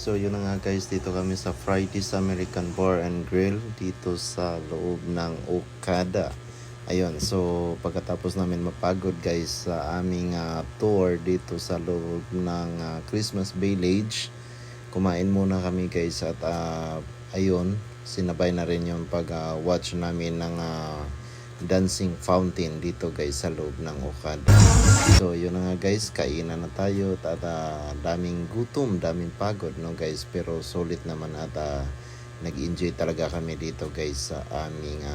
So yun na nga guys, dito kami sa Friday's American Bar and Grill dito sa loob ng Okada. Ayun, so pagkatapos namin mapagod guys sa aming tour dito sa loob ng Christmas Village, kumain muna kami guys at ayun, sinabay na rin yung pag-watch namin ng dancing fountain dito guys sa loob ng Okada. So yun na nga guys, kainan na tayo at daming gutom, daming pagod no guys, pero solid naman at nag-enjoy talaga kami dito guys sa aming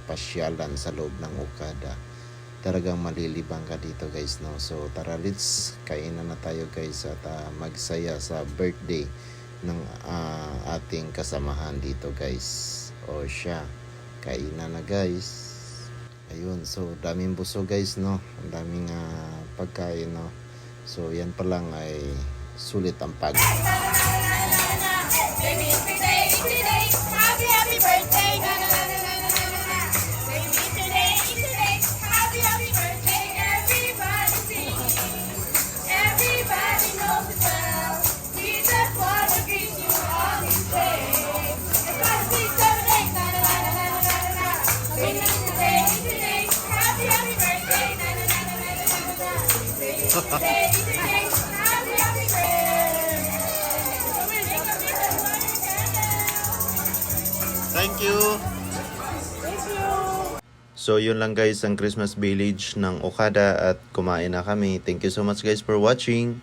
pasyalan sa loob ng Okada. Talagang malilibang ka dito guys no. So tara, let's kainan na tayo guys at magsaya sa birthday ng ating kasamahan dito guys. O siya, kainan na guys. Ayun, so daming busog guys no, ang daming pagkain no. So yan pa lang ay sulit ang pag. Baby, today, happy birthday, baby, today, happy birthday, everybody sing, everybody knows it well, we just wanna greet you on this day, it's gonna be 7, 8, baby, today, happy birthday, baby, today, happy birthday. Thank you! So yun lang guys ang Christmas Village ng Okada at kumain na kami. Thank you so much guys for watching.